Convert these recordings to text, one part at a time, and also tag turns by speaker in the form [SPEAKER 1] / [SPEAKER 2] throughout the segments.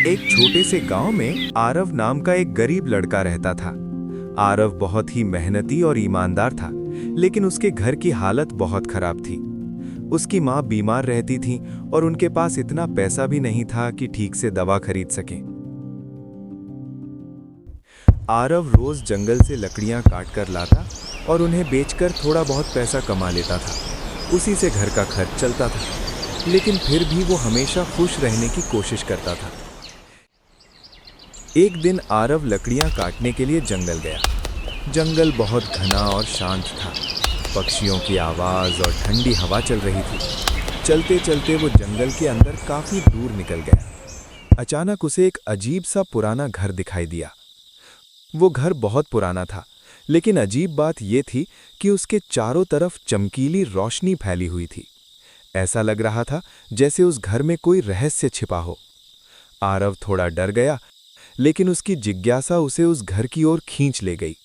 [SPEAKER 1] एक छोटे से गांव में आरव नाम का एक गरीब लड़का रहता था। आरव बहुत ही मेहनती और ईमानदार था, लेकिन उसके घर की हालत बहुत खराब थी। उसकी माँ बीमार रहती थी और उनके पास इतना पैसा भी नहीं था कि ठीक से दवा खरीद सके। आरव रोज जंगल से लकड़ियां काट कर लाता और उन्हें बेचकर थोड़ा बहुत पैसा कमा लेता था। उसी से घर का खर्च चलता था, लेकिन फिर भी वो हमेशा खुश रहने की कोशिश करता था। एक दिन आरव लकड़ियां काटने के लिए जंगल गया। जंगल बहुत घना और शांत था। पक्षियों की आवाज़ और ठंडी हवा चल रही थी। चलते चलते वो जंगल के अंदर काफ़ी दूर निकल गया। अचानक उसे एक अजीब सा पुराना घर दिखाई दिया। वो घर बहुत पुराना था, लेकिन अजीब बात ये थी कि उसके चारों तरफ चमकीली रोशनी फैली हुई थी। ऐसा लग रहा था जैसे उस घर में कोई रहस्य छिपा हो। आरव थोड़ा डर गया, लेकिन उसकी जिज्ञासा उसे उस घर की ओर खींच ले गई।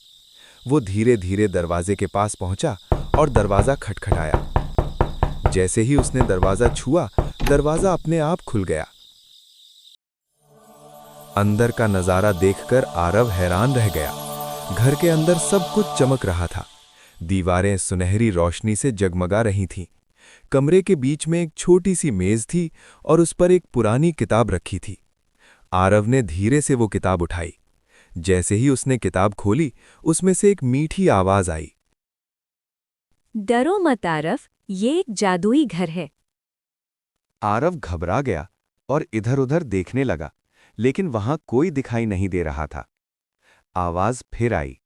[SPEAKER 1] वो धीरे धीरे दरवाजे के पास पहुंचा और दरवाजा खटखटाया। जैसे ही उसने दरवाजा छुआ, दरवाजा अपने आप खुल गया। अंदर का नजारा देखकर आरव हैरान रह गया। घर के अंदर सब कुछ चमक रहा था। दीवारें सुनहरी रोशनी से जगमगा रही थीं। कमरे के बीच में एक छोटी सी मेज थी और उस पर एक पुरानी किताब रखी थी। आरव ने धीरे से वो किताब उठाई। जैसे ही उसने किताब खोली, उसमें से एक मीठी आवाज आई।
[SPEAKER 2] डरो मत आरव, ये एक जादुई घर है।
[SPEAKER 1] आरव घबरा गया और इधर-उधर देखने लगा, लेकिन वहां कोई दिखाई नहीं दे रहा था। आवाज फिर आई।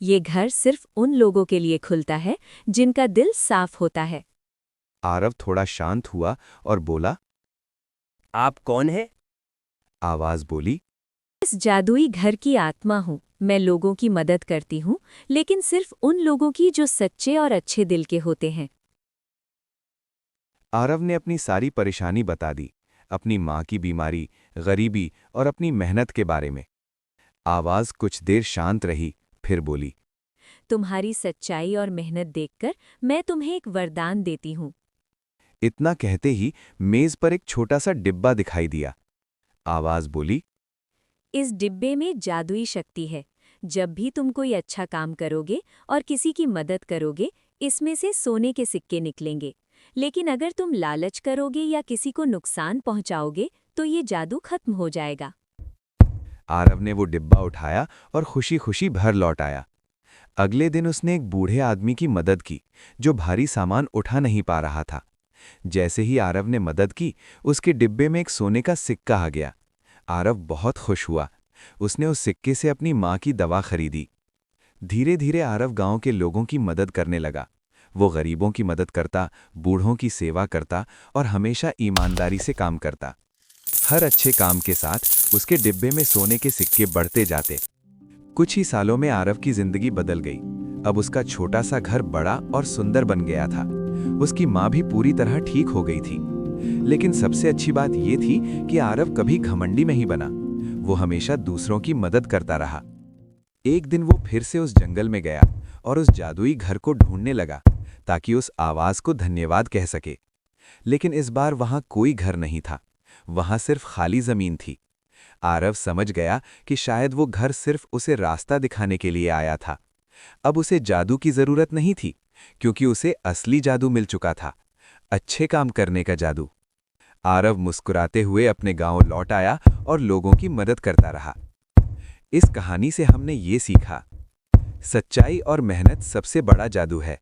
[SPEAKER 2] ये घर सिर्फ उन लोगों के लिए खुलता है जिनका दिल साफ होता है।
[SPEAKER 1] आरव थोड़ा शांत हुआ और बोला,
[SPEAKER 3] आप कौन है?
[SPEAKER 1] आवाज बोली,
[SPEAKER 2] इस जादुई घर की आत्मा हूँ। मैं लोगों की मदद करती हूँ, लेकिन सिर्फ उन लोगों की जो सच्चे और अच्छे दिल के होते हैं।
[SPEAKER 1] आरव ने अपनी सारी परेशानी बता दी, अपनी माँ की बीमारी, गरीबी और अपनी मेहनत के बारे में। आवाज कुछ देर शांत रही, फिर बोली,
[SPEAKER 2] तुम्हारी सच्चाई और मेहनत देखकर मैं तुम्हें एक वरदान देती हूँ।
[SPEAKER 1] इतना कहते ही मेज पर एक छोटा सा डिब्बा दिखाई दिया। आवाज बोली,
[SPEAKER 2] इस डिब्बे में जादुई शक्ति है। जब भी तुम कोई अच्छा काम करोगे और किसी की मदद करोगे, इसमें से सोने के सिक्के निकलेंगे। लेकिन अगर तुम लालच करोगे या किसी को नुकसान पहुंचाओगे, तो ये जादू खत्म हो जाएगा।
[SPEAKER 1] आरव ने वो डिब्बा उठाया और खुशी खुशी घर लौट आया। अगले दिन उसने एक बूढ़े आदमी की मदद की, जो भारी सामान उठा नहीं पा रहा था। जैसे ही आरव ने मदद की, उसके डिब्बे में एक सोने का सिक्का आ गया। आरव बहुत खुश हुआ। उसने उस सिक्के से अपनी माँ की दवा खरीदी। धीरे धीरे आरव गांव के लोगों की मदद करने लगा। वो गरीबों की मदद करता, बूढ़ों की सेवा करता और हमेशा ईमानदारी से काम करता। हर अच्छे काम के साथ उसके डिब्बे में सोने के सिक्के बढ़ते जाते। कुछ ही सालों में आरव की जिंदगी बदल गई। अब उसका छोटा सा घर बड़ा और सुंदर बन गया था। उसकी माँ भी पूरी तरह ठीक हो गई थी। लेकिन सबसे अच्छी बात यह थी कि आरव कभी घमंडी नहीं बना। वो हमेशा दूसरों की मदद करता रहा। एक दिन वो फिर से उस जंगल में गया और उस जादुई घर को ढूंढने लगा, ताकि उस आवाज को धन्यवाद कह सके। लेकिन इस बार वहां कोई घर नहीं था। वहां सिर्फ खाली जमीन थी। आरव समझ गया कि शायद वो घर सिर्फ उसे रास्ता दिखाने के लिए आया था। अब उसे जादू की जरूरत नहीं थी, क्योंकि उसे असली जादू मिल चुका था, अच्छे काम करने का जादू। आरव मुस्कुराते हुए अपने गांव लौट आया और लोगों की मदद करता रहा। इस कहानी से हमने ये सीखा, सच्चाई और मेहनत सबसे बड़ा जादू है।